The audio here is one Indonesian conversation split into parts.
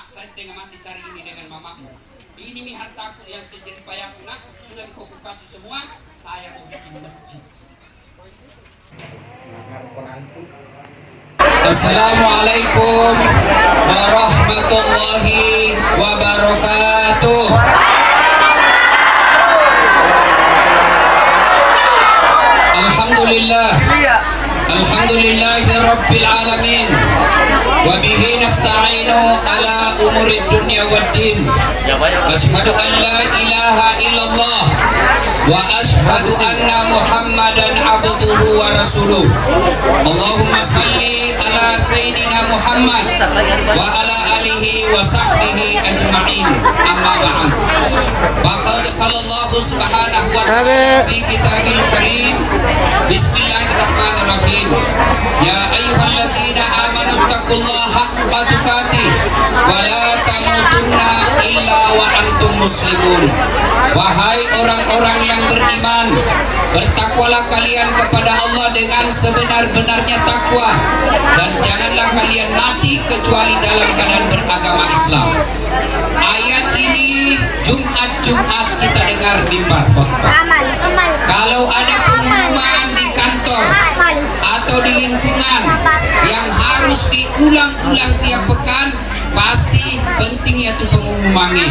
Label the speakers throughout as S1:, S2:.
S1: nak, saya setengah mati cari ini dengan mamamu. Ini mi hartaku yang sejerih payahku nak, sudah kau kasih semua, saya mau bikin masjid. Assalamualaikum warahmatullahi wabarakatuh. Alhamdulillah, alhamdulillahi rabbil alamin. Wa bihi nasta'inu ala umurid dunya waddin. Asyhadu an la ilaha illallah wa asyhadu anna Muhammadan abduhu wa rasuluh. Allahumma salli ala sayyidina Muhammad wa ala alihi wa sahbihi ajma'in. Amma ba'd. Faqad qala Allah subhanahu wa ta'ala fi kitabil karim. Bismillahirrahmanirrahim. Ya ayyuhalladzina amanu taqullaha haqqa tuqatih wa la tamutunna illa wa antum muslimun. Wahai orang-orang yang beriman, bertakwalah kalian kepada Allah dengan sebenar-benarnya takwa, dan janganlah kalian mati kecuali dalam keadaan beragama Islam. Ayat ini Jumat kita dengar mimbar khutbah. Kalau ada pengumuman di kantor atau di lingkungan yang harus diulang-ulang tiap pekan, pasti penting ya tuh pengumumannya.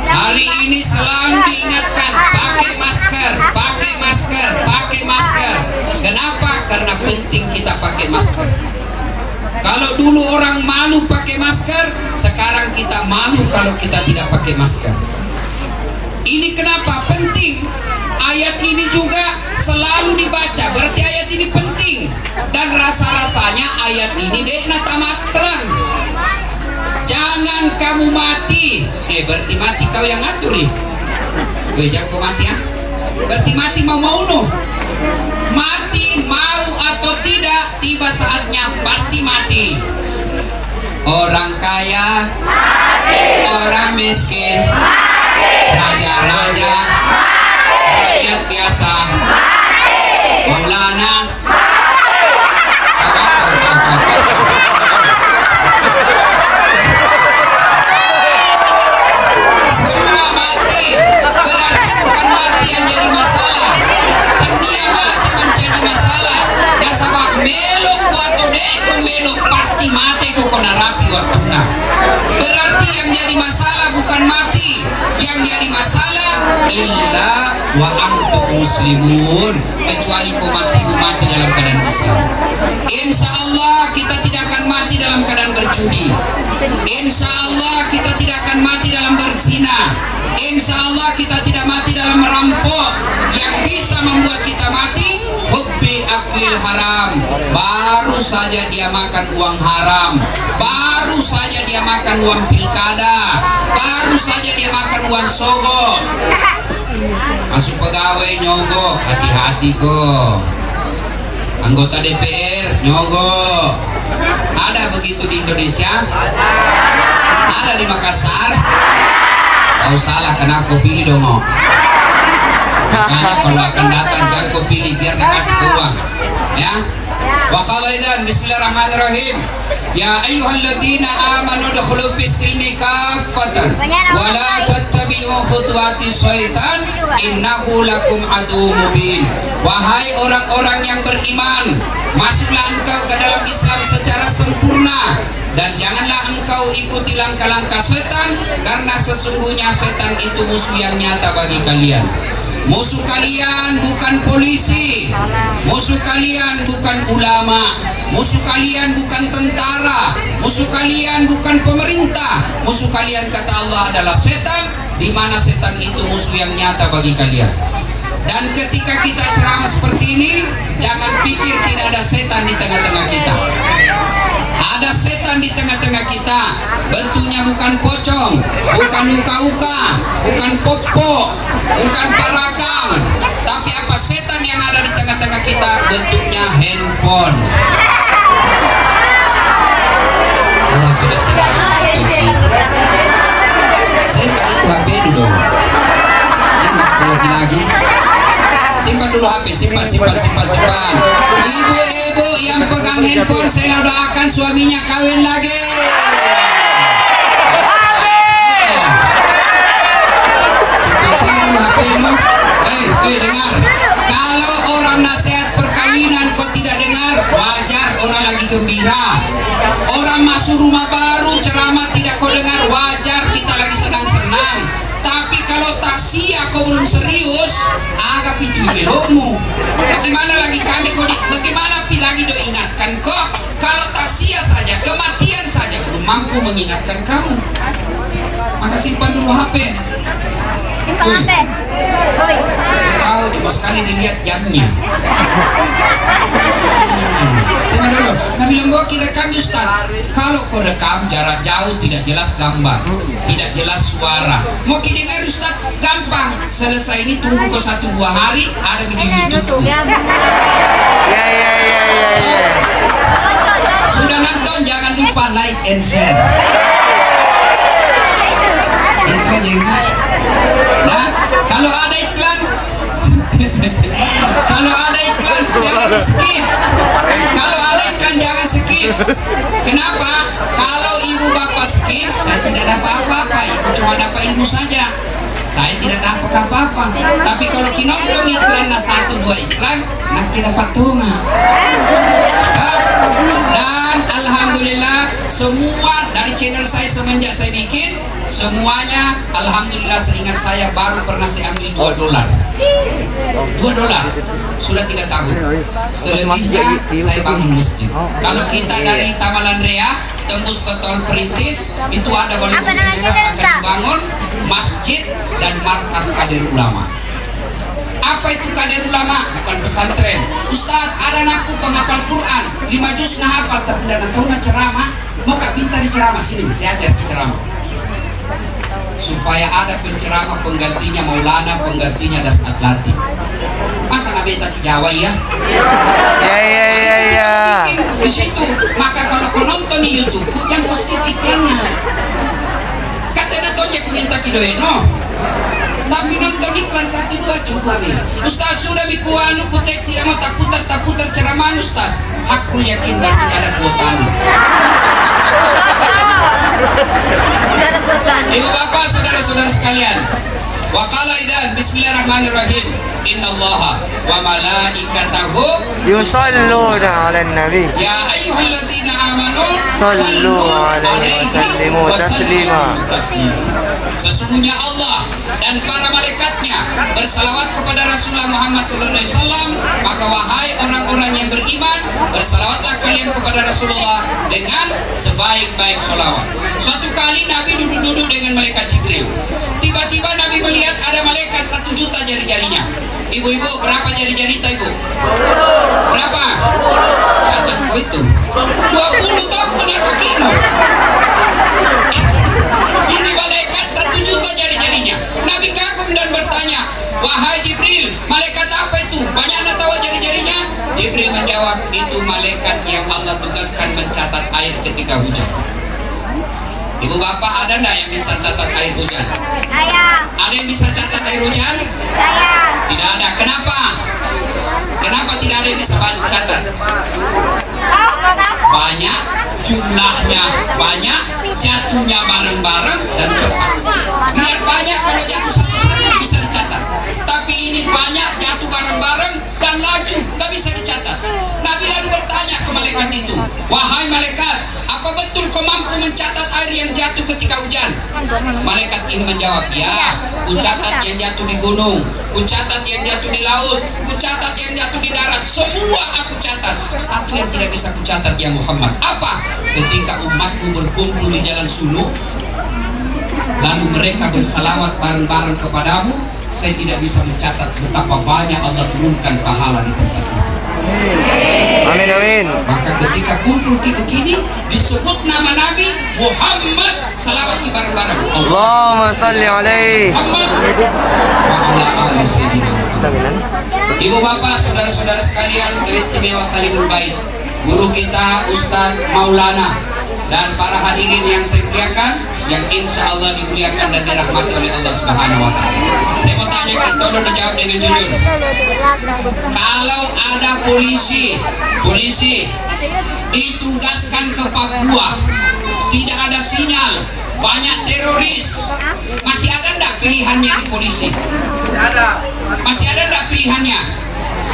S1: Hari ini selalu diingatkan pakai masker, pakai masker, pakai masker. Kenapa? Karena penting kita pakai masker. Kalau dulu orang malu pakai masker, sekarang kita malu kalau kita tidak pakai masker. Ini kenapa penting? Ayat ini juga selalu dibaca, berarti ayat ini penting. Dan rasa-rasanya ayat ini dekna tamat kelang. Jangan kamu mati. Berarti mati kau yang ngatur nih. Jangan kau mati ya. Berarti mati mau no. Mati mau atau tidak, tiba saatnya pasti mati. Orang kaya mati, orang miskin mati, raja-raja mati, rakyat biasa mati, maulana mati. Semua mati, berarti bukan mati yang jadi masalah. Dunia mati menjadi masalah. Dasar melok atau dek melok pasti mati kok kena rapi waktunya. Berarti yang jadi masalah bukan mati, yang jadi masalah illa wa antum muslimun, kecuali kau mati dalam keadaan Islam. Insya Allah kita tidak akan mati dalam keadaan berjudi. Insya Allah kita tidak akan mati dalam berzina. Insya Allah kita tidak mati dalam merampok. Yang bisa membuat kita mati hubbi aklil haram. Baru saja dia makan uang haram, baru saja dia makan uang pilkada, baru saja dia makan uang sogok. Masuk pegawai nyogok, hati-hati kok. Anggota DPR nyogok. Ada begitu di Indonesia? Ada di Makassar? Kau salah, kenapa kau pilih dong? Makanya kalau akan datang jangan kau pilih, biar dikasih ke uang. Ya. Wa qala idzan bismillahirrahmanirrahim. Ya ayyuhalladzina amanu udkhulu fis-silmi kaffatan wa la tattabi'u khutuwatis syaitan innahu lakum aduwwum mubin. Wahai orang-orang yang beriman, masuklah engkau ke dalam Islam secara sempurna, dan janganlah engkau ikuti langkah-langkah setan, karena sesungguhnya setan itu musuh yang nyata bagi kalian. Musuh kalian bukan polisi, musuh kalian bukan ulama, musuh kalian bukan tentara, musuh kalian bukan pemerintah, musuh kalian kata Allah adalah setan, di mana setan itu musuh yang nyata bagi kalian. Dan ketika kita ceramah seperti ini, jangan pikir tidak ada setan di tengah-tengah kita. Ada setan di tengah-tengah kita. Bentuknya bukan pocong, bukan uka-uka, bukan popok, bukan parakang, tapi apa setan yang ada di tengah-tengah kita? Bentuknya handphone. Orang sudah sedang situasi. Setan itu HP dulu dong. Enak kalau lagi. Simpan dulu HP, simpan. Ibu-ibu yang pegang handphone, saya doakan suaminya kawin lagi. Woi dengar, kalau orang nasihat perkawinan kau tidak dengar, wajar, orang lagi gembira. Orang masuk rumah baru ceramah tidak kau dengar, wajar, kita lagi senang-senang. Tapi kalau taksia kau belum serius, agak itu belokmu. Bagaimana lagi kami kau bagaimana lagi do ingatkan kau? Kalau taksia saja, kematian saja belum mampu mengingatkan kamu. Maka simpan dulu HP.
S2: Simpan HP. Oi.
S1: Tahu cuma sekali dilihat jamnya. Simpan dulu. Nah bilang bahwa rekam Ustaz. Kalau kau rekam jarak jauh tidak jelas gambar, tidak jelas suara. Mau dengar Ustaz gampang. Selesai ini tunggu kau 1-2 hari ada video YouTube.
S3: Ya.
S1: Sudah nonton jangan lupa like and share. Itu aja ingat. Nah, kalau ada iklan jangan di skip. Kalau ada iklan jangan skip. Kenapa? Kalau ibu bapak skip, saya tidak dapat apa-apa. Ibu cuma dapat ilmu saja. Saya tidak dapat apa-apa. Tapi kalau kinonton iklan 1-2 iklan, nanti dapat tunga. Dan alhamdulillah semua dari channel saya semenjak saya bikin semuanya alhamdulillah seingat saya baru pernah saya ambil $2 sudah 3 tahun. Selebihnya saya bangun masjid. Kalau kita dari Tamalan Rea tembus ke Tol Perintis itu ada balai besar akan dibangun masjid dan markas kader ulama. Apa itu kader ulama? Bukan pesantren. Ustaz, ada anakku penghafal Quran 5 juz nah hafal tapi tidak tahu nak ceramah. Mau kak minta di ceramah sini, saya ajar di ceramah. Supaya ada penceramah penggantinya Maulana, penggantinya Das Atlati. Masa nabi tak Jawa ya?
S3: Ya.
S1: Di situ. Maka kalau kau nonton di YouTube, jangan kau skip iklannya. Katanya tonja ku minta kidoe no. Tapi nonton iklan 1-2 cukup nih. Ustaz sudah bikuanu kutek tidak mau tak putar ceramah Ustaz. Hakul yakin berarti ada kuotanya. Ibu bapak saudara-saudara sekalian. Wa qala idan bismillahirrahmanirrahim. Innallaha wa malaikatahu
S3: Yusalluna 'alan nabi.
S1: ya ayyuhalladzina amanu
S3: Sallu 'alaihi wa sallimu taslima.
S1: Sesungguhnya Allah dan para malaikatnya bersalawat kepada Rasulullah Muhammad SAW. Maka wahai orang-orang yang beriman, bersalawatlah kalian kepada Rasulullah dengan sebaik-baik salawat. Suatu kali Nabi duduk-duduk dengan malaikat Jibril. Tiba-tiba Nabi melihat ada malaikat 1 juta jari-jarinya. Ibu-ibu berapa jari-jari ibu? Berapa? Cacat kok itu 20 tahun punya kakimu. Ini malaikat 1 juta jari-jarinya. Nabi kagum dan bertanya, wahai Jibril, malaikat apa itu? Banyak anda tahu jari-jarinya? Jibril menjawab, itu malaikat yang Allah tugaskan mencatat air ketika hujan. Ibu bapak ada enggak yang bisa catat air hujan?
S2: Saya.
S1: Ada yang bisa catat air hujan?
S2: Saya.
S1: Tidak ada. Kenapa? Kenapa tidak ada yang bisa catat? Banyak, jumlahnya banyak, jatuhnya bareng-bareng dan cepat. Biar banyak kalau jatuh satu-satu bisa dicatat. Tapi ini banyak jatuh bareng-bareng dan laju, nggak bisa dicatat. Nabi lalu bertanya ke malaikat itu, wahai malaikat, apa betul kau mampu mencatat air yang jatuh ketika hujan? Malaikat ini menjawab, ya, ku catat yang jatuh di gunung, ku catat yang jatuh di laut, ku catat yang jatuh di darat, semua aku catat. Satu yang tidak bisa ku catat ya Muhammad. Apa? Ketika umatmu berkumpul di jalan suluk, lalu mereka bersalawat bareng-bareng kepadamu, saya tidak bisa mencatat betapa banyak Allah turunkan pahala di tempat itu.
S3: Amin.
S1: Maka ketika kumpul kita begini disebut nama Nabi Muhammad, salawat kita bareng-bareng.
S3: Allahumma salli alaihi.
S1: Muhammad wa ala ali sayyidina Muhammad. Ibu bapak saudara-saudara sekalian, istimewa Sahibul Bait, guru kita Ustaz Maulana dan para hadirin yang saya muliakan, yang insya Allah dimuliakan dan dirahmati oleh Allah Subhanahu wa Ta'ala. Saya mau tanya, tolong dijawab dengan jujur. Kalau ada polisi ditugaskan ke Papua, tidak ada sinyal, banyak teroris. Masih ada enggak pilihannya di polisi? Masih ada enggak pilihannya?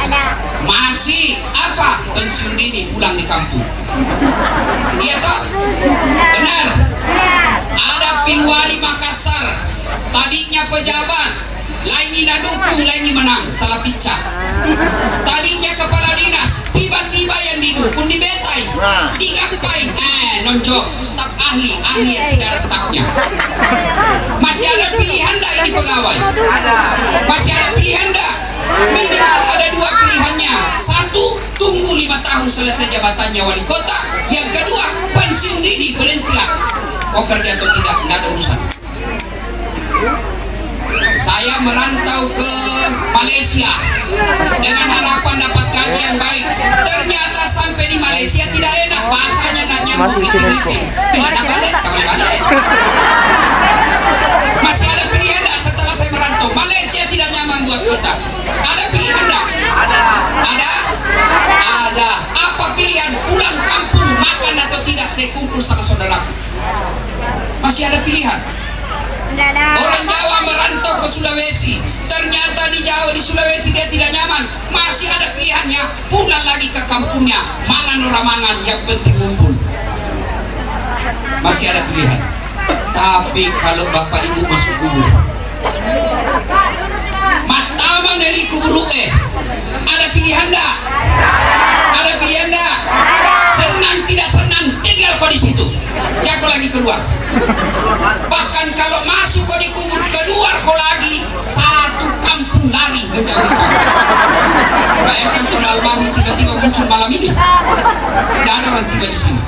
S2: Ada.
S1: Masih. Apa? Pensiun dini, pulang di kampung. Iya toh? Benar. Ada Pilwali Makassar, tadinya pejabat, lainnya nak dukung, lainnya menang, salah picah. Tadinya kepala dinas, tiba-tiba yang didukung dibetai, digapai, nonjok staf ahli yang tidak ada stafnya. Masih ada pilihan tak ini pegawai? Masih ada pilihan tak? Minimal ada dua pilihannya. Satu, tunggu 5 tahun selesai jabatannya wali kota. Yang kedua, pensiun dini, berhenti mau kerja atau tidak ada urusan. Saya merantau ke Malaysia dengan harapan dapat gaji yang baik. Ternyata sampai di Malaysia tidak enak, bahasanya nak nyambung ipin-ipin. Bila nak balik, tak boleh balik. Masih ada pilihan tak setelah saya merantau? Malaysia tidak nyaman buat kita. Ada pilihan tak? Ada? Ada. Apa pilihan? Pulang kampung, makan atau tidak saya kumpul sama saudaraku. Masih ada pilihan. Orang Jawa merantau ke Sulawesi, ternyata di Jawa, di Sulawesi dia tidak nyaman. Masih ada pilihannya, pulang lagi ke kampungnya, mangan orang mangan, yang penting ngumpul. Masih ada pilihan. Tapi kalau bapak ibu masuk kubur, matama dari kubur ada pilihan dah? Ada pilihan dah? Senang tidak senang, tinggal kau di situ. Jangan kau lagi keluar. Bahkan kalau masuk kau di kubur, keluar kau lagi, satu kampung lari menjauhi kau. Bayangkan kalau almarhum tiba-tiba muncul malam ini, tidak ada orang tiba di sini.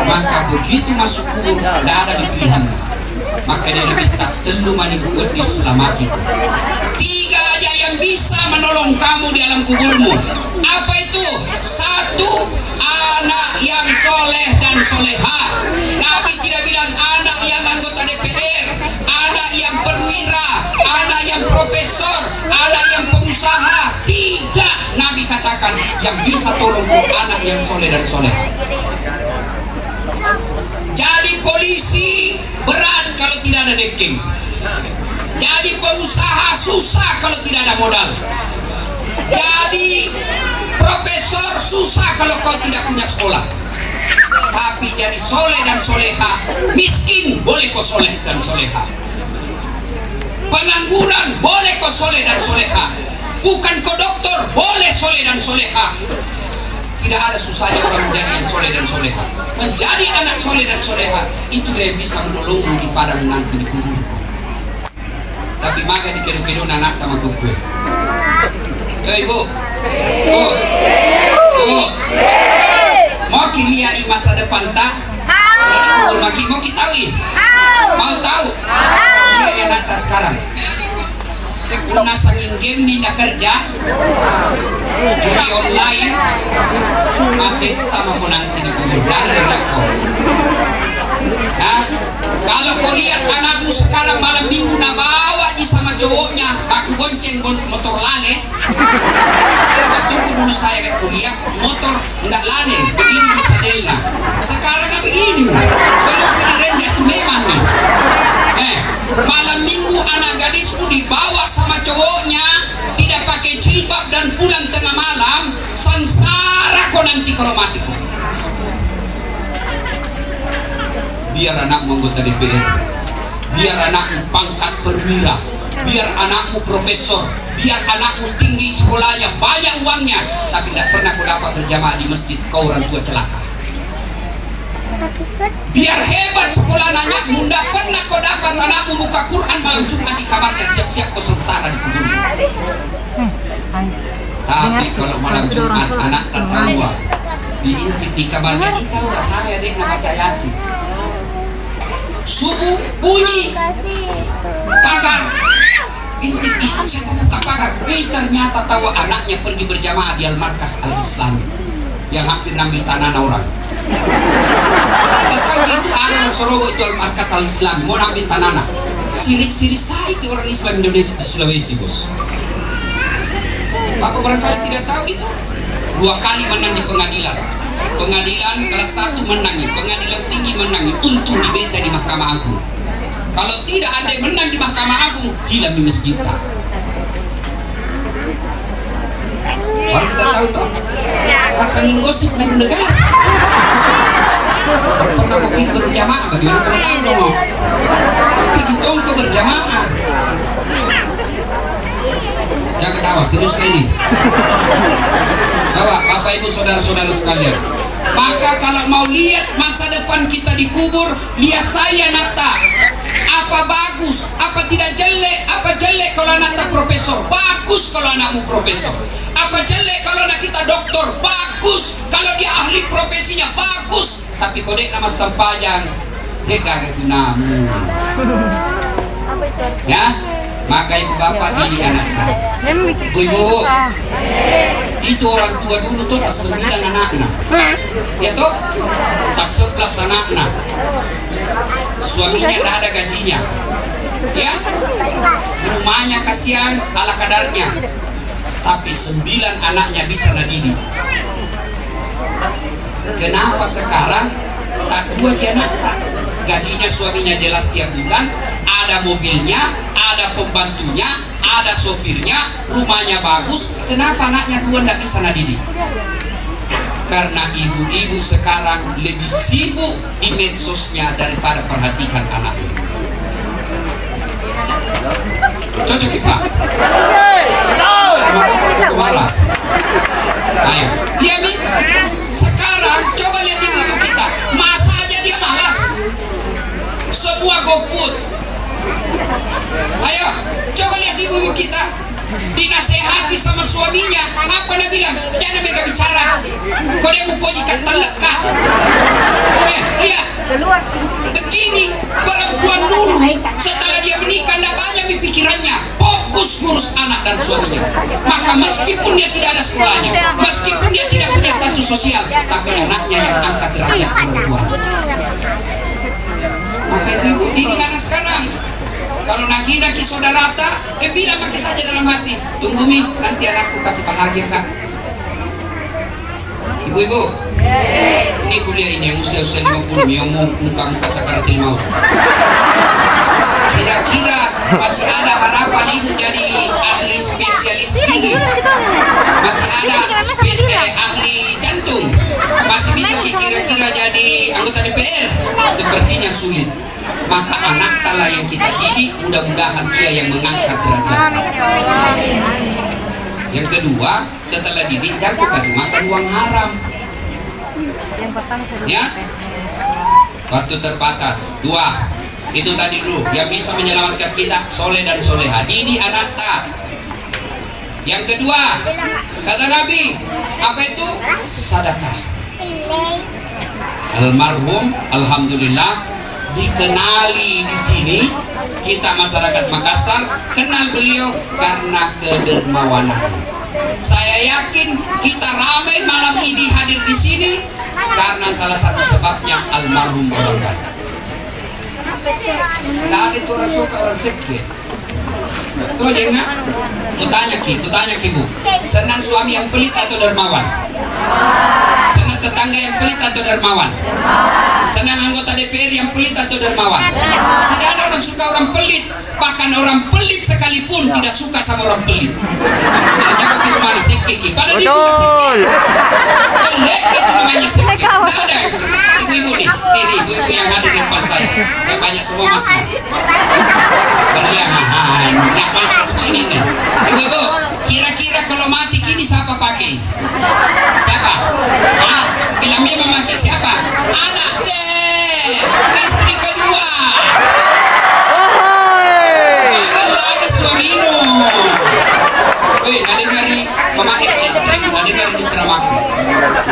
S1: Maka begitu masuk kubur, tidak ada pilihan. Maka dia minta telu mani buat diselamati. 3 aja yang bisa menolong kamu di alam kuburmu. Apa itu? 1, anak yang soleh dan soleha. Nabi tidak bilang anak yang anggota DPR, anak yang perwira, anak yang profesor, anak yang pengusaha. Tidak, Nabi katakan yang bisa tolongku anak yang soleh dan soleha. Jadi polisi berat kalau tidak ada backing. Jadi pengusaha susah kalau tidak ada modal. Jadi profesor susah kalau kau tidak punya sekolah. Tapi jadi soleh dan soleha, miskin boleh kau soleh dan soleha. Pengangguran boleh kau soleh dan soleha. Bukan kau doktor boleh soleh dan soleha. Tidak ada susahnya orang menjadi yang soleh dan soleha. Menjadi anak soleh dan soleha, itulah yang bisa menolongmu di padang nanti di kubur. Tapi maga di kedo-kedo anak sama gue. Ibu, bu, mau lihat masa depan tak? Kalau di kubur maki mau kita tahu? Mau tahu? Lihat yang atas sekarang. Kuna sangin game ni nak kerja, judi online masih sama ko nanti di kubur. Narinig ko. Kalau kau lihat anakmu sekarang malam minggu na bawa di sama cowoknya, baku gonceng motor lane. Waktu itu dulu saya kayak kuliah, motor ndak lane, begini di sadelna. Sekarang kan begini, belum pilih ya memang nih. Malam minggu anak gadismu dibawa sama cowoknya, tidak pakai jilbab dan pulang tengah malam, sengsara kau nanti kalau mati kau. Biar anakmu anggota DPR, biar anakmu pangkat perwira, biar anakmu profesor, biar anakmu tinggi sekolahnya, banyak uangnya, tapi tidak pernah kau dapat berjamaah di masjid, kau orang tua celaka. Biar hebat sekolah anakmu, tidak pernah kau dapat anakmu buka Quran malam Jumat di kamarnya, siap-siap kau sengsara di kuburnya. Tapi kalau malam Jumat anak tak tahu, diintip di kamarnya, ini tahu lah saya adik nak baca Yasin. Subuh bunyi pagar, intip siapa buka pagar, ternyata tahu anaknya pergi berjamaah di Al-Markas Al-Islami yang hampir ngambil tanah orang. Kita tahu itu ada orang Sorobo itu Al-Markas Al-Islami mau ambil tanah. Sirik-sirik saya ke orang Islam Indonesia di Sulawesi, bos. Bapak barangkali tidak tahu itu. 2 kali menang di pengadilan. Pengadilan kelas 1 menangi, pengadilan tinggi menangi, untung dibeta di mahkamah. Mahkamah Agung. Kalau tidak Anda menang di Mahkamah Agung, hilang di masjid. Baru kita tahu toh, kasangin gosip dari negara. Tak pernah kau pergi berjamaah, bagaimana kau tahu dong? Pergi tongko berjamaah. Jangan ketawa, serius kali ini. Bapak Ibu saudara-saudara sekalian. Maka kalau mau lihat masa depan kita dikubur, lihat saya Nata. Apa bagus, apa tidak jelek, apa jelek kalau anak profesor, bagus kalau anakmu profesor. Apa jelek kalau anak kita doktor, bagus kalau dia ahli profesinya, bagus. Tapi kodek nama sampajang, dia gak gunamu. Ya, maka ibu bapak didik anak sekarang. Ibu, itu orang tua dulu tuh tas 9 anaknya, ya toh, tas 11 anaknya. Suaminya tidak ada gajinya, ya, rumahnya kasihan ala kadarnya, tapi 9 anaknya bisa nadidik. Kenapa sekarang tak 2 anak tak? Gajinya suaminya jelas tiap bulan, ada mobilnya, ada pembantunya, ada sopirnya, rumahnya bagus. Kenapa anaknya 2 tidak bisa nadidik? Karena ibu-ibu sekarang lebih sibuk di medsosnya daripada perhatikan anaknya. Cocok ya Pak? Ayo, lihat nih. Sekarang coba lihat ibu kita, masa aja dia malas. Sebuah GoFood. Ayo, coba lihat ibu kita, dinasehati sama suaminya, apa dia bilang? Jangan mega bicara. Kau dia mau pojikan telekah. Lihat. Begini perempuan dulu setelah dia menikah tidak banyak pikirannya, fokus ngurus anak dan suaminya. Maka meskipun dia tidak ada sekolahnya, meskipun dia tidak punya status sosial, tapi anaknya yang angkat derajat perempuan. Maka ibu didik anak sekarang. Kalau nak hina ki saudara tak, bilang pakai saja dalam hati, tunggu mi, nanti anakku kasih bahagia kak. Ibu-ibu, ini kuliah ini yang usia-usia 50, yang muka-muka sakaratil maut. Kira-kira masih ada harapan ibu jadi ahli spesialis gigi, masih ada ahli jantung, masih bisa kira-kira jadi anggota DPR? Sepertinya sulit. Maka anak tala yang kita didik, mudah-mudahan dia yang mengangkat derajat. Yang kedua, setelah didik jangan kasih makan uang haram. Ya, waktu terbatas. 2, itu tadi dulu yang bisa menyelamatkan kita, soleh dan soleha. Didik anak tak. Yang kedua, kata Nabi, apa itu? Sedekah. Almarhum, alhamdulillah, dikenali di sini. Kita masyarakat Makassar kenal beliau karena kedermawanan. Saya yakin kita ramai malam ini hadir di sini karena salah satu sebabnya almarhum orang baik. Kali itu orang suka orang sekte. Tuh aja enggak? Kutanya ki bu, senang suami yang pelit atau dermawan? Senang tetangga yang pelit atau dermawan? Senang anggota DPR yang pelit atau dermawan? Tidak ada orang suka orang pelit. Bahkan orang pelit sekalipun tidak suka sama orang pelit. Jangan ke mana sekeki. Padahal itu sekeki. Jelek itu namanya sekeki. Tidak ada ibu-ibu nih. Ini ibu-ibu yang hadir di depan saya. Yang banyak semua masuk. Berliangan. Apa kucing ini? Ibu-ibu, kira-kira kalau mati kini siapa pakai? Siapa? Bilang dia memakai siapa? Anak deh. Istri kedua. Lagi suamimu. Dengar nih memakai istri, dengar di ceramahku.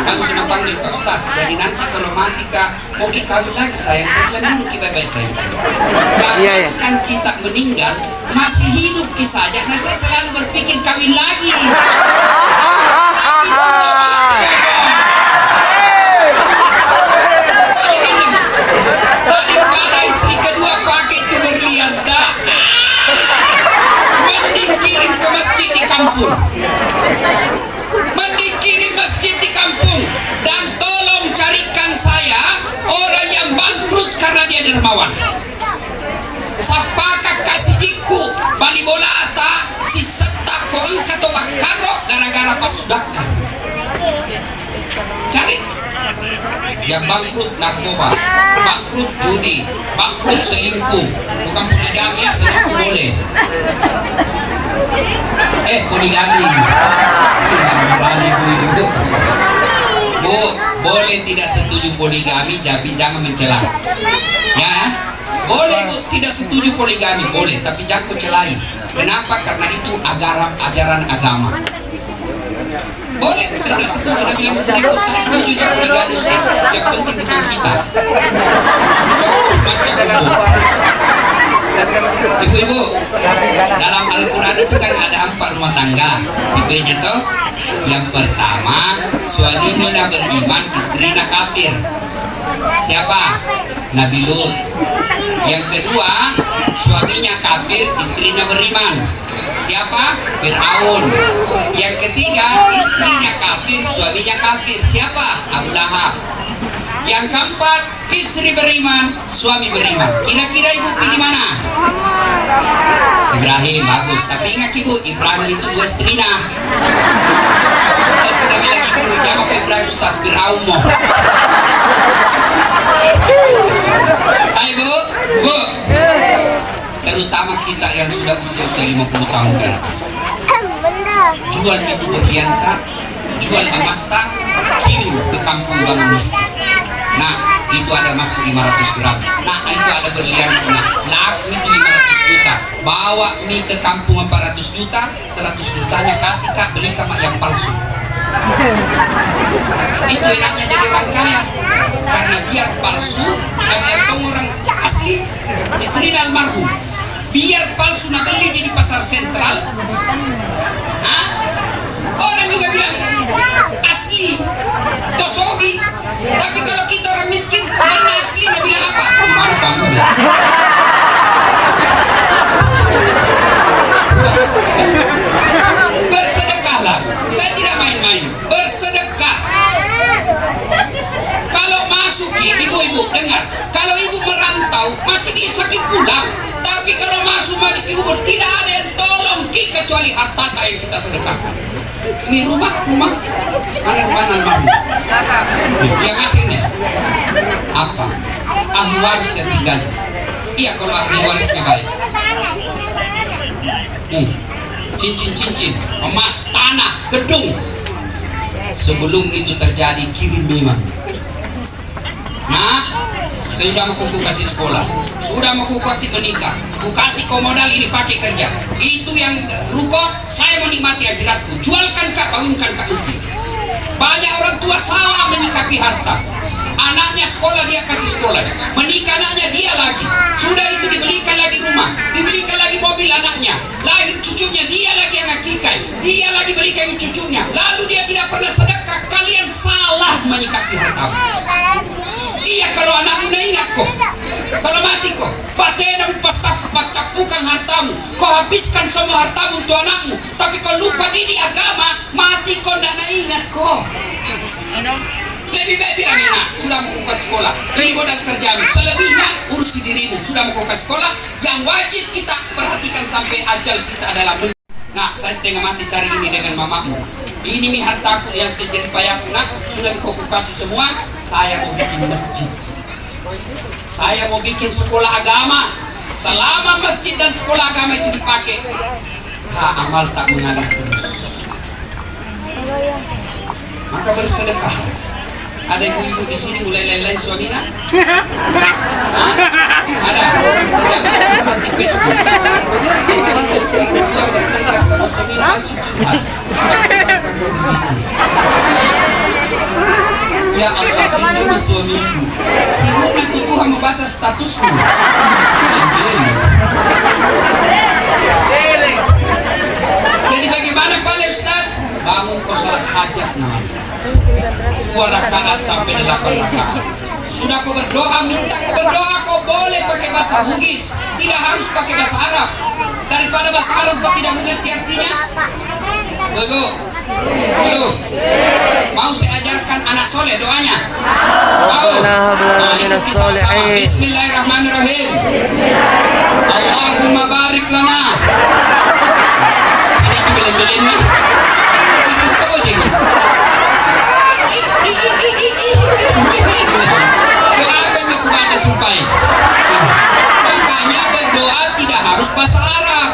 S1: Aku sudah panggil Kak Ustaz. Jadi nanti kalau mati Kak, mau kawin lagi sayang. Saya bilang dulu baik-baik saya. Jangan kan kita meninggal masih hidup saja. Nah saya selalu berpikir kawin lagi. Daripada istri kedua pakai itu berlian dah. Mending kirim ke masjid di kampung. Mending kirim masjid di kampung. Dan tolong carikan saya orang yang bangkrut karena dia dermawan. negara pasudahkan. Cari yang bangkrut narkoba, bangkrut judi, bangkrut selingkuh. Bukan poligami ya, selingkuh boleh. Poligami. Bu, boleh tidak setuju poligami, tapi jangan mencela. Ya, boleh Bu, tidak setuju poligami, boleh, tapi jangan kau celai. Kenapa? Karena itu ajaran agama. Boleh, saya tidak setuju, dia bilang selingkuh, saya setuju juga poligami, yang penting bukan kita. Macam Bu. Ibu-ibu, dalam Al-Quran itu kan ada 4 rumah tangga. Tipenya tuh, yang pertama, suaminya beriman, istrinya kafir. Siapa? Nabi Lut. Yang kedua, suaminya kafir, istrinya beriman. Siapa? Fir'aun. Yang ketiga, istrinya kafir, suaminya kafir. Siapa? Abu Lahab. Yang keempat, istri beriman, suami beriman. Kira-kira ibu pilih mana? Ibrahim, bagus. Tapi ingat ibu, Ibrahim itu 2 istrinya. Dan sudah bilang ibu, jangan pakai Ibrahim Ustaz Fir'aun mo. Ayo Bu, terutama kita yang sudah usia 50 tahun ke atas. Jual itu berlian tak, jual emas tak, kirim ke kampung bangun masjid. Nah, itu ada emas 500 gram. Nah, itu ada berlian. Nah, laku itu 500 juta. Bawa mie ke kampung 400 juta, 100 jutanya kasih Kak, beli kamak yang palsu. Itu enaknya jadi orang kaya. Karena biar palsu, dan biar orang asli, istrinya almarhum. Biar palsu nak beli jadi pasar sentral. Hah? Orang juga bilang asli, tosogi. Tapi kalau kita orang miskin, mana asli, nak bilang apa? Gimana kamu? Bersedekahlah. Saya tidak main-main. Bersedekah. Kalau masuk ibu-ibu dengar, kalau ibu merantau masih bisa pulang. Tapi kalau masuk mandi kubur tidak ada yang tolong kecuali harta yang kita sedekahkan. Ini rumah mana almarhum yang ngasihnya apa? Ahli waris yang tinggal. Iya, kalau ahli warisnya baik. Cincin, emas, tanah, gedung. Sebelum itu terjadi kirim memang. Nah, saya sudah mau kuku kasih sekolah, sudah mau kuku kasih menikah, kuku kasih kau modal ini pakai kerja. Itu yang ruko, saya menikmati akhiratku. Jualkan Kak, bangunkan Kak miskin. Banyak orang tua salah menyikapi harta. Anaknya sekolah dia kasih sekolah, menikah anaknya dia lagi. Sudah itu dibelikan lagi rumah, dibelikan lagi mobil anaknya, lahir cucunya dia lagi yang akikai, dia lagi belikan cucunya. Lalu dia tidak pernah sedekah. Kalian salah menyikapi harta. Iya, kalau anakmu na ingat kok, kalau mati kok, batena pacapukan hartamu, kau habiskan semua hartamu untuk anakmu. Tapi kau lupa didik agama, mati kau tidak na ingat kok. Lebih baik bilang enak, sudah mau ke sekolah, ini modal kerjamu. Selebihnya urusi dirimu, sudah mau ke sekolah. Yang wajib kita perhatikan sampai ajal kita adalah nah, saya setengah mati cari ini dengan mamamu. Ini nih hartaku yang sejerih payahku, nak, sudah kau kasih semua. Saya mau bikin masjid, saya mau bikin sekolah agama. Selama masjid dan sekolah agama itu dipakai, amal tak mengalir terus. Maka bersedekah. Ada ibu-ibu di sini mulai lain-lain suaminya? Ada? Jangan curhat di Facebook. Kalau itu perempuan bertengkar sama suaminya langsung curhat. Tak sangka kau begitu. Ya Allah, lindungi suamiku. Sibuknya itu Tuhan membaca statusmu. Jadi bagaimana Pak Ustaz? Bangun kau salat hajat namanya. 2 rakaat sampai 8 rakaat. Sudah kau berdoa, minta kau berdoa, kau boleh pakai bahasa Bugis, tidak harus pakai bahasa Arab. Daripada bahasa Arab kau tidak mengerti artinya. Belum. Mau saya ajarkan anak soleh doanya? Mau? Nah, ikuti sama-sama. Bismillahirrahmanirrahim. Allahumma barik lana. Sini itu belin-belin nih. Ikut harus bahasa Arab.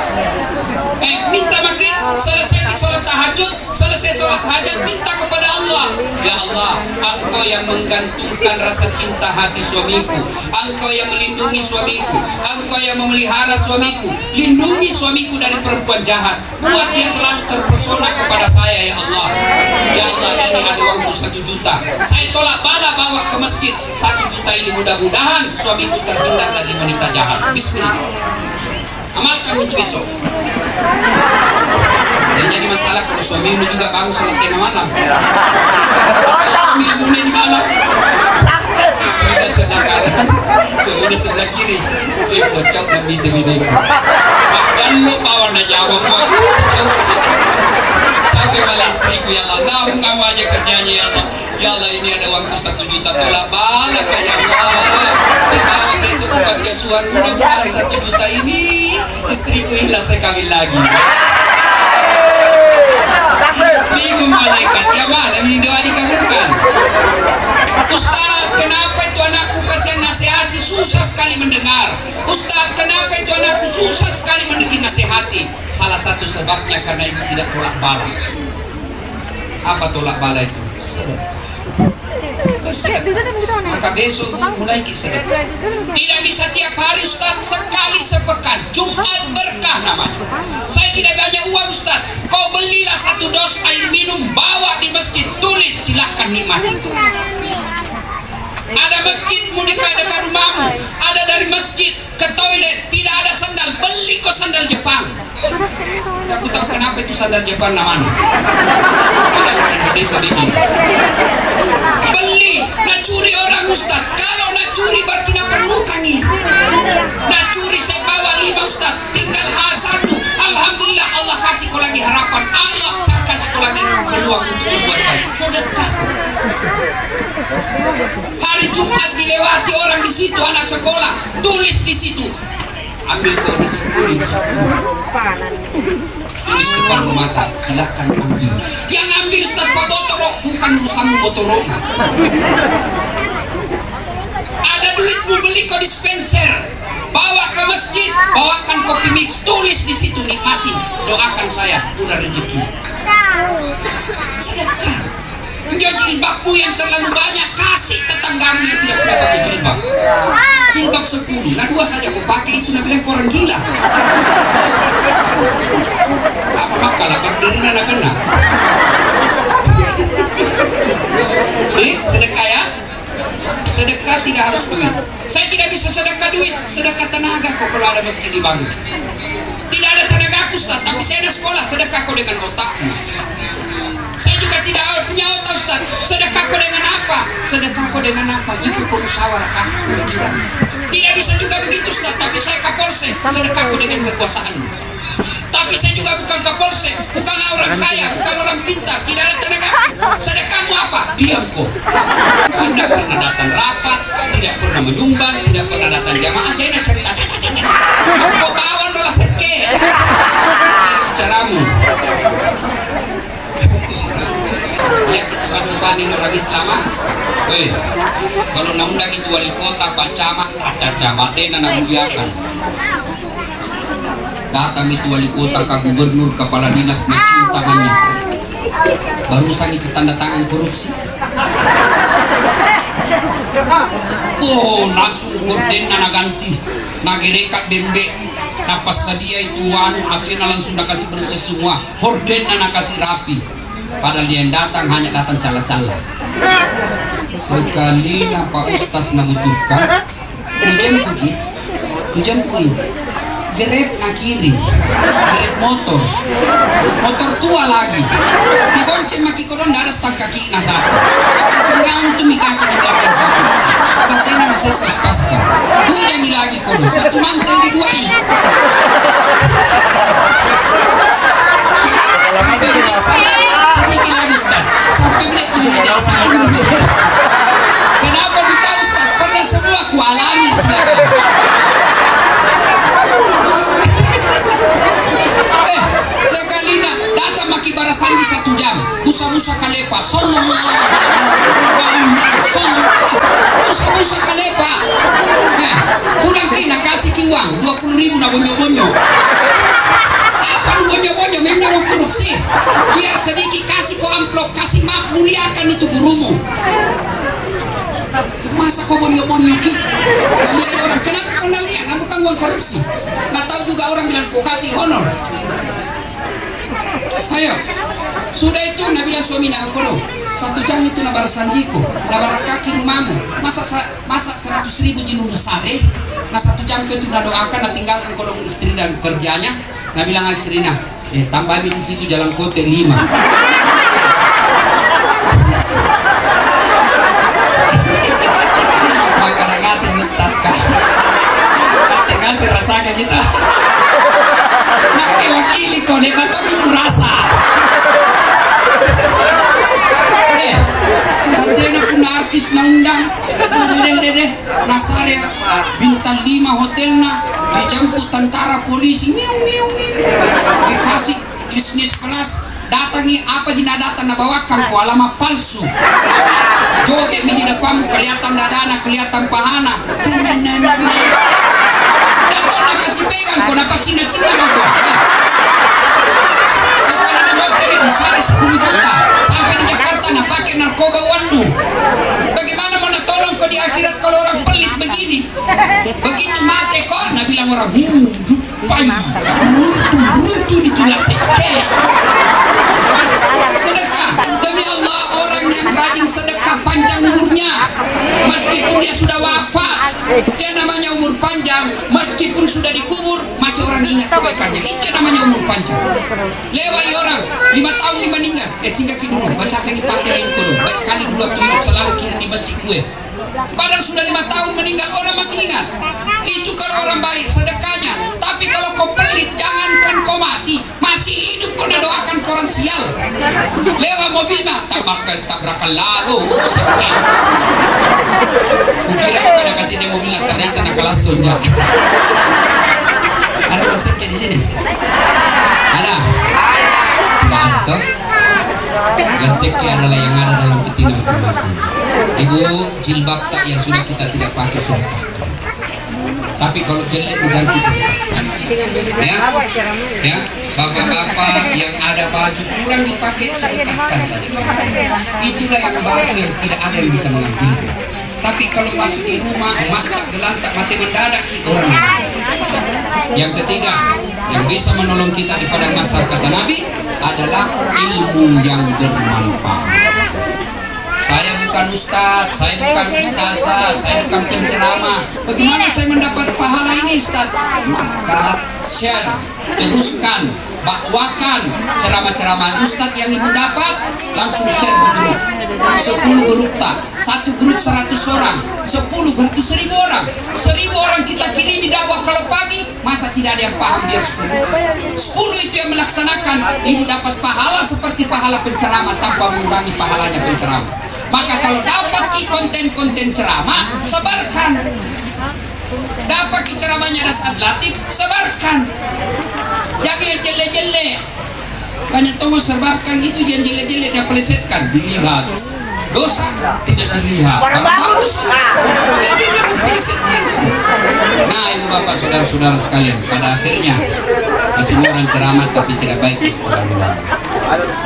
S1: Minta maki selesai di sholat tahajud, selesai sholat hajat, minta kepada Allah, ya Allah, Engkau yang menggantungkan rasa cinta hati suamiku, Engkau yang melindungi suamiku, Engkau yang memelihara suamiku, lindungi suamiku dari perempuan jahat, buat dia selalu terpesona kepada saya, ya Allah. Ya Allah, ini ada waktu 1 juta, saya tolak bala bawa ke masjid. 1 juta ini mudah-mudahan suamiku terhindar dari wanita jahat. Bismillah, amalkan itu besok. Dan jadi masalah kalau suami ini juga bangun salat tengah malam. Ambil dunia di malam. Istrinya sebelah kanan, suaminya sebelah kiri. Kocok dan bide-bide. Dan lo bawa na jawab kok. Capek malah istriku, ya Allah. Nabung kamu aja kerjanya, ya Allah. Ya Allah, ini ada waktu 1 juta tolak bala kayak Allah. Sekarang besok buat kesuhan, mudah-mudahan 1 juta ini istriku ikhlas saya kawin lagi. Bingung malaikat, ya mana ini doa dikabulkan. Ustaz, kenapa itu anakku kasihan nasihati susah sekali mendengar? Ustaz, kenapa itu anakku susah sekali dinasihati? Salah satu sebabnya karena ibu tidak tolak bala. Apa tolak bala itu? Sedekah. Bersedekah. Maka besok mulai sedekah. Tidak bisa tiap hari Ustaz, sekali sepekan. Jumat berkah namanya. Saya tidak banyak uang Ustaz. Kau belilah 1 dos air minum, bawa di masjid, tulis silahkan nikmati. Ada masjidmu di dekat rumahmu, ada dari masjid ke toilet tidak ada sandal, beli kok sandal Jepang. Aku tahu kenapa itu sandal Jepang namanya. Ada orang desa bikin. Beli, nak curi orang Ustaz. Kalau nak curi berarti nak perlukannya. Nak curi saya bawa 5 Ustaz, tinggal H1. Alhamdulillah Allah kasih kau lagi harapan. Allah kasih kau lagi peluang untuk berbuat baik. Sedekah. Hari Jumat dilewati orang di situ, anak sekolah, tulis di situ. Ambil kau nasi kuning 10. Tulis depan mata, silakan ambil. Yang ambil Ustaz Pak Botorok, bukan urusanmu Botorok. Ada duitmu beli kau dispenser, bawa ke masjid, bawakan kopi mix, tulis di situ nikmati. Doakan saya udah rezeki. Sedekah. Jilbabmu yang terlalu banyak kasih tetanggamu yang tidak pernah pakai jilbab. Jilbab 10, nah 2 saja kau pakai, itu nak bilang kau orang gila. Apa makalah berdiri nak kena. Sedekah ya. Sedekah tidak harus duit. Saya tidak bisa sedekah duit, sedekah tenaga kau kalau ada masjid dibangun. Tidak ada tenaga aku Ustaz, tapi saya ada sekolah, sedekah kau dengan otakmu. Saya juga tidak punya otak Ustaz, sedekah kau dengan apa? Sedekah kau dengan apa? Ikut kau musyawarah, kasih pemikiran. Tidak bisa juga begitu Ustaz, tapi saya Kapolsek, sedekah kau dengan kekuasaanmu. Tapi saya juga bukan Kapolsek, bukan orang kaya, bukan orang pintar, tidak ada tenaga. Sedekahmu apa? Diam kau. Anda pernah datang rapat, tidak pernah menyumbang, tidak pernah datang jamaah, jadi nak cerita. Kau bawa nolah seke. Ini bicaramu. Lihat kesempatan ini orang Islam. Kalau nak itu wali kota, Pak Camat, Camat nak muliakan. Datang itu wali kota, Kak Gubernur, Kepala Dinas, nak cium tangannya. Barusan itu tanda tangan korupsi. Oh, langsung gorden na ganti, nagerekat bembe, napas sadia itu asina langsung nak kasih bersih semua, horden na kasih rapi. Padahal dia yang datang hanya datang cala-cala. Sekali Pak Ustaz nabutuhkan, hujan pergi, grab na kiri, grab motor tua lagi, dibonceng maki koron ada stang kaki na satu, akan tunggang tumi kaki di belakang satu, batena na saya Ustazkan, hujan lagi koron, satu mantel diduai. Sampai sedikit lagi Ustaz, sampai menit jadi sakit dulu. Kenapa kita Ustaz? Pernah semua ku alami celaka. Sekali nak datang maki barasanji 1 jam, busa-busa kalepa, sallallahu busa-busa kalepa. Pulang kena kasih ki uang 20.000 kau bonyo-bonyo ki? Nalian orang, kenapa kau nalian? Kamu kan uang korupsi. Nggak tahu juga orang bilang kau kasih honor. Ayo, sudah itu nak bilang suami nak aku 1 jam itu nak barasanjiku, nak kaki rumahmu. Masa 100.000 jinu sare? Nah 1 jam ke itu nak doakan, nak tinggalkan kodong istri dan kerjanya. Nak bilang istrinya, tambah di situ jalan kote 5. Makalah ngasih ustaz kah? Kata ngasih rasakan kita. Nak wakili kau lebat aku rasa. Tantena pun artis na undang. Deh. Nasarya bintang 5 hotelna dijemput tentara polisi. Miung. Dikasih bisnis kelas. Datangi apa jina datang na bawakan ko alamat palsu. Joget mi di depanmu kelihatan dadana, kelihatan pahana. Datang na kasih pegang ko dapat cina-cina ko. Sekali na motor itu sehari 10 juta. Sampai di Jakarta na pakai narkoba wandu. Bagaimana mau nak tolong kau di akhirat kalau orang pelit begini? Begitu mati kau, nak bilang orang rupai, runtuh itulah seke. Sedekah demi Allah, orang yang rajin sedekah panjang umurnya. Meskipun dia sudah wafat, dia namanya umur panjang. Meskipun sudah dikubur, masih orang ingat kebaikannya. Itu namanya umur panjang. Lewat orang 5 tahun dia meninggal, singgah ki dulu, bacakan di pakai dulu. Baik sekali dulu waktu hidup selalu kirim di masjid kue. Padahal sudah 5 tahun meninggal, orang masih ingat. Itu kalau orang baik sedekahnya. Tapi kalau kau pelit, jangankan kau mati, masih hidup kau nak doakan koran sial. Lewat mobil mah tabrakan lalu, sakit. Kukira bukan nak kasih dia mobil, ternyata nak kelas sonja. Ada orang sakit di sini? Ada? Tidak ada toh? Yang sakit adalah yang ada dalam peti masing-masing. Ibu, jilbab tak yang sudah kita tidak pakai sedekah. Tapi kalau jelek diganti sedekah. Ya, bapak-bapak yang ada baju kurang dipakai sedekahkan saja. Itulah yang baju yang tidak ada yang bisa mengambil. Tapi kalau masuk di rumah, emas tak gelantak, mati mendadak orang. Yang ketiga, yang bisa menolong kita di padang mahsyar kata Nabi adalah ilmu yang bermanfaat. Saya bukan ustaz, saya bukan ustazah, saya bukan penceramah. Bagaimana saya mendapat pahala ini, Ustaz? Maka share, teruskan, bakwakan ceramah-ceramah Ustaz yang ibu dapat, langsung share di grup. 10 grup tak, 1 grup 100 orang, 10 berarti 1000 orang. 1000 orang kita kirimi dakwah kalau pagi, masa tidak ada yang paham biar 10. 10 itu yang melaksanakan, ibu dapat pahala seperti pahala penceramah tanpa mengurangi pahalanya penceramah. Maka kalau dapat konten-konten ceramah, sebarkan. Dapat ceramahnya nasihat latif, sebarkan. Jangan yang jelek-jelek. Banyak tonggo sebarkan itu yang jelek-jelek yang pelesetkan, dilihat. Dosa tidak dilihat. Kalau bagus, jadi jangan pelesetkan sih. Nah, ibu bapak saudara-saudara sekalian, pada akhirnya masih orang ceramah tapi tidak baik untuk orang.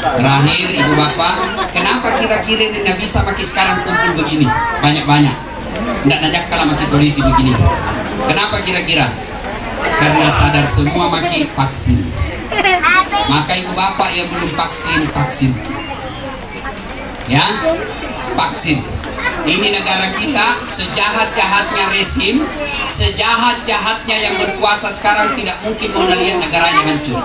S1: Terakhir ibu bapak, kenapa kira-kira ini tidak bisa pakai sekarang kumpul begini banyak-banyak? Tidak najak kalau pakai polisi begini. Kenapa kira-kira? Karena sadar semua pakai vaksin. Maka ibu bapak yang belum vaksin. Ya, vaksin. Ini negara kita, sejahat-jahatnya rezim, sejahat-jahatnya yang berkuasa sekarang tidak mungkin mau lihat negaranya hancur.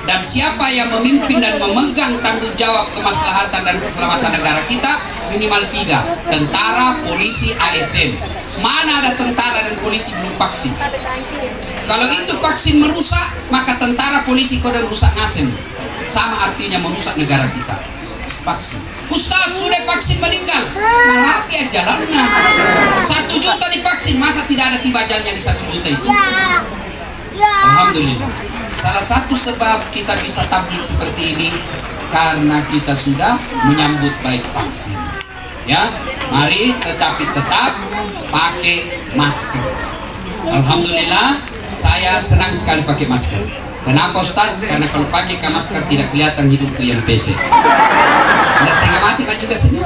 S1: Dan siapa yang memimpin dan memegang tanggung jawab kemaslahatan dan keselamatan negara kita minimal 3, tentara, polisi, ASN. Mana ada tentara dan polisi belum vaksin? Kalau itu vaksin merusak, maka tentara, polisi kau dan rusak ngasem. Sama artinya merusak negara kita. Vaksin. Ustaz sudah vaksin meninggal, nah rapi jalannya. 1 juta divaksin, masa tidak ada tiba ajalnya di 1 juta itu? Alhamdulillah. Salah satu sebab kita bisa tabligh seperti ini karena kita sudah menyambut baik vaksin. Ya, mari tetap pakai masker. Alhamdulillah, saya senang sekali pakai masker. Kenapa Ustaz? Karena kalau pakai masker tidak kelihatan hidupku yang pesek. Anda setengah mati kan juga senyum.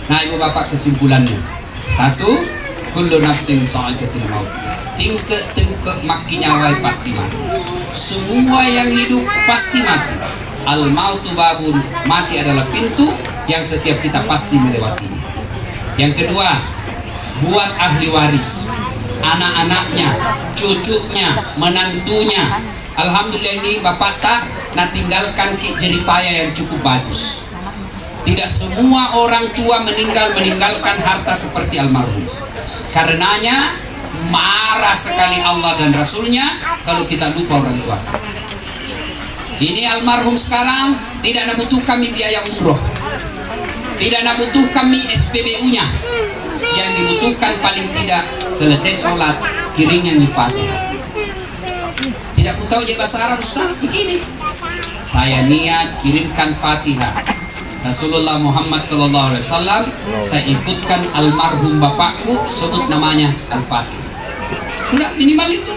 S1: Nah ibu bapak kesimpulannya, Satu, kullu nafsin sa'iqatul maut. Tingke maki nyawai pasti mati. Semua yang hidup pasti mati. Al mautu babun, mati adalah pintu yang setiap kita pasti melewatinya. Yang kedua, buat ahli waris, anak-anaknya, cucunya, menantunya. Alhamdulillah ini bapak tak tinggalkan ki jeripaya yang cukup bagus. Tidak semua orang tua meninggalkan harta seperti almarhum. Karenanya marah sekali Allah dan Rasulnya kalau kita lupa orang tua. Ini almarhum sekarang tidak butuh kami biaya umroh, tidak butuh kami SPBU-nya. Yang dibutuhkan paling tidak selesai sholat kiringnya nyipati. Tidak ku tahu je bahasa Arab Ustaz, begini. Saya niat kirimkan Fatihah Rasulullah Muhammad SAW. Saya ikutkan almarhum bapakku, sebut namanya Al-Fatihah. Sudah minimal itu.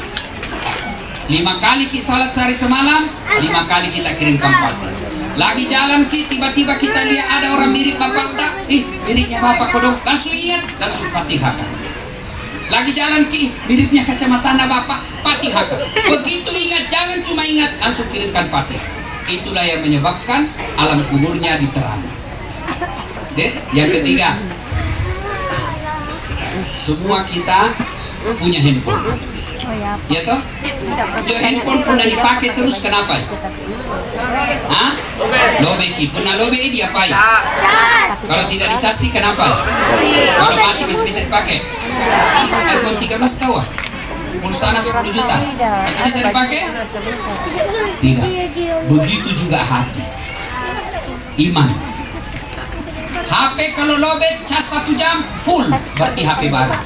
S1: 5 kali kita salat sehari semalam, 5 kali kita kirimkan Fatihah. Lagi jalan tiba-tiba kita lihat ada orang mirip bapak tak, miripnya bapak kodong, langsung ingat, langsung Fatihahkan. Lagi jalan miripnya kacamata bapak, Fatihahkan. Begitu ingat, jangan cuma ingat, langsung kirimkan Fatihah. Itulah yang menyebabkan alam kuburnya diterang. Yang ketiga, semua kita punya handphone. Ya toh? Jo handphone pernah dipakai terus kenapa? Hah? Lobeki, pernah lobe dia apa ya? Kalau tidak dicasi kenapa? Kalau mati masih bisa dipakai. iPhone 13 tahu? Pulsana 10 juta masih bisa dipakai? Tidak. Begitu juga hati, iman. HP kalau lobet cas 1 jam full, berarti HP baru.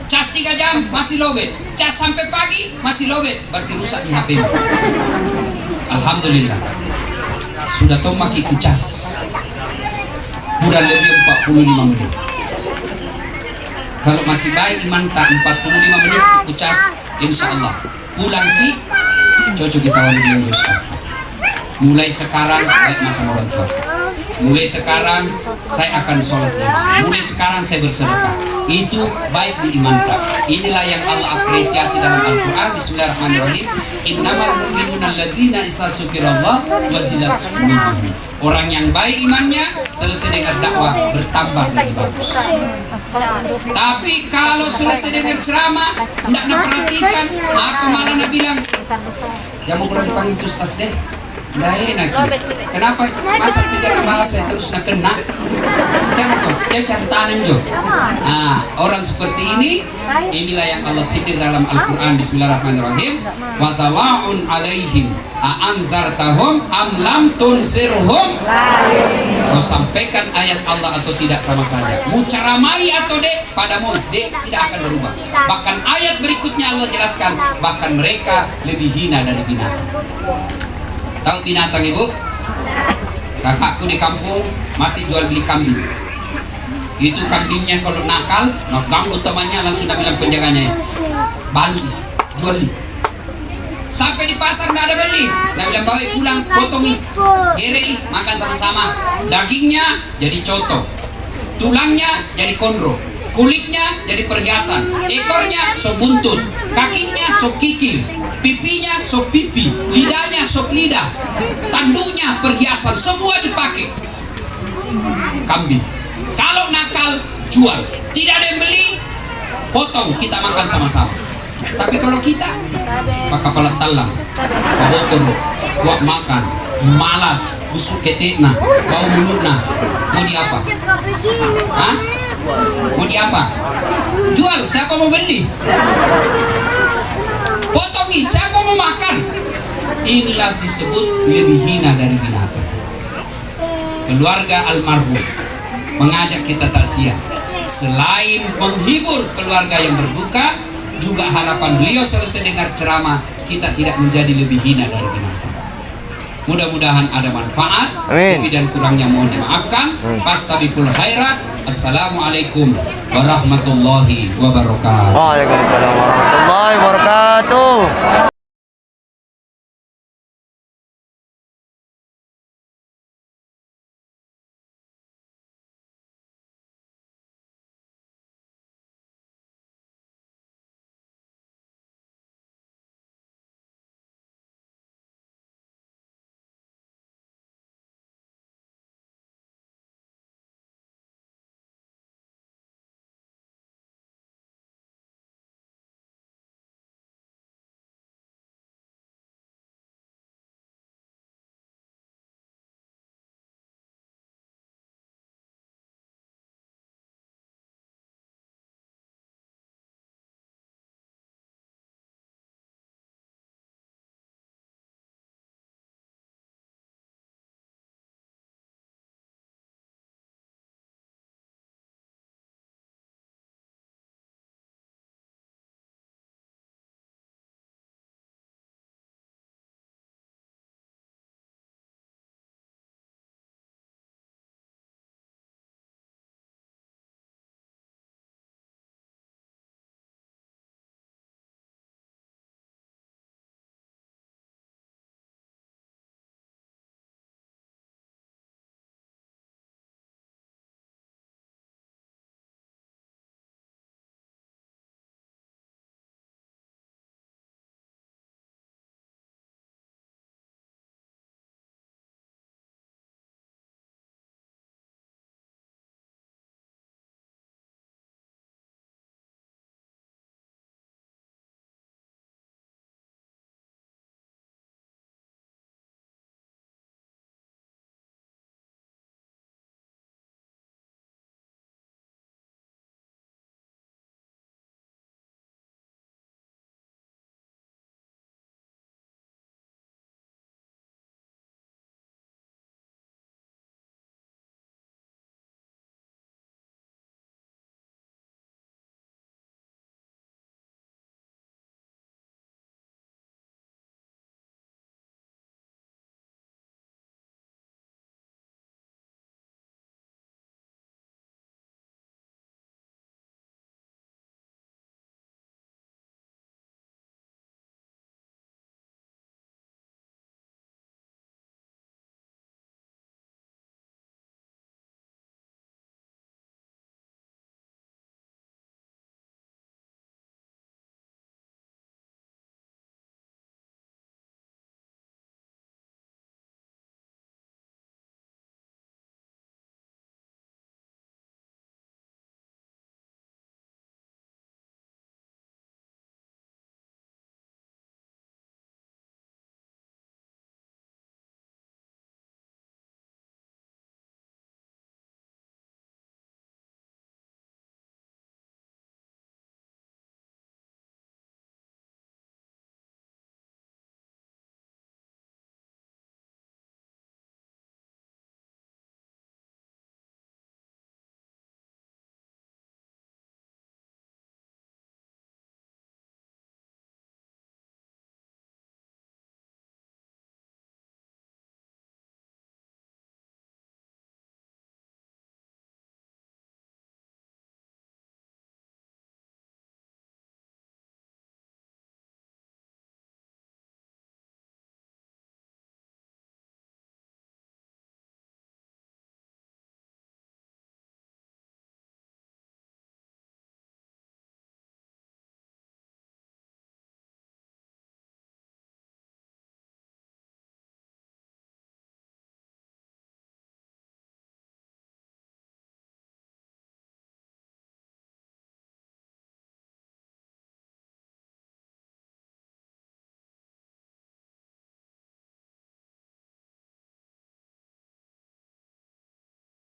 S1: Cas 3 jam masih lobet, cas sampai pagi masih lobet, berarti rusak di HP. Alhamdulillah sudah tomaki ku cas kurang lebih 45 menit. Kalau masih baik iman tak 45 menit ku cas, insya Allah pulang cocok kita wali yang Gus. Mulai sekarang baik masa orang tua. Mulai sekarang saya akan sholat lima. Mulai sekarang saya bersedekah. Itu baik di iman tak. Inilah yang Allah apresiasi dalam Al-Quran. Bismillahirrahmanirrahim. Innamal mu'minuna alladzina idza dzukirallah wajilat qulubuhum. Orang yang baik imannya selesai dengar dakwah bertambah lebih bagus. Tapi kalau selesai dengar ceramah tidak perhatikan apa malah nak bilang, ya mau kurang dipanggil itu Ustaz deh. Dah enak. Kenapa masa tidak bahasa terus nak kena? Tengok, dia cari tanam jo. Orang seperti ini, inilah yang Allah sindir dalam Al-Quran. Bismillahirrahmanirrahim. Wa tawa'un alaihim a'anzartahum am lam tunzirhum. Kau sampaikan ayat Allah atau tidak sama saja. Mu caramai atau dek padamu, dek tidak akan berubah. Bahkan ayat berikutnya Allah jelaskan, bahkan mereka lebih hina dari binatang. Tahu binatang ibu? Kakakku di kampung masih jual beli kambing. Itu kambingnya kalau nakal, ganggu temannya langsung dah bilang penjaganya, balu, jual li. Sampai di pasar nggak ada beli, dah bilang bawa pulang, potongi, gerei, makan sama-sama. Dagingnya jadi coto, tulangnya jadi kondro, kulitnya jadi perhiasan, ekornya sop buntut, kakinya sop kikil, pipinya sop pipi, lidahnya sop lidah, tanduknya perhiasan, semua dipakai. Kambing. Kalau nakal, jual. Tidak ada yang beli, potong, kita makan sama-sama. Tapi kalau kita, pakai kepala talang, botol, buat makan, malas, busuk ketekna, bau mulutna, mau di apa? Hah? Mau di apa? Jual, siapa mau beli? Potongi, siapa mau makan? Inilah disebut lebih hina dari binatang. Keluarga almarhum mengajak kita takziah. Selain menghibur keluarga yang berduka, juga harapan beliau selesai dengar ceramah, kita tidak menjadi lebih hina dari binatang. Mudah-mudahan ada manfaat. Lebih dan kurangnya mohon dimaafkan. Fastabiqul khairat. Assalamualaikum warahmatullahi wabarakatuh.
S3: Waalaikumsalam warahmatullahi wabarakatuh.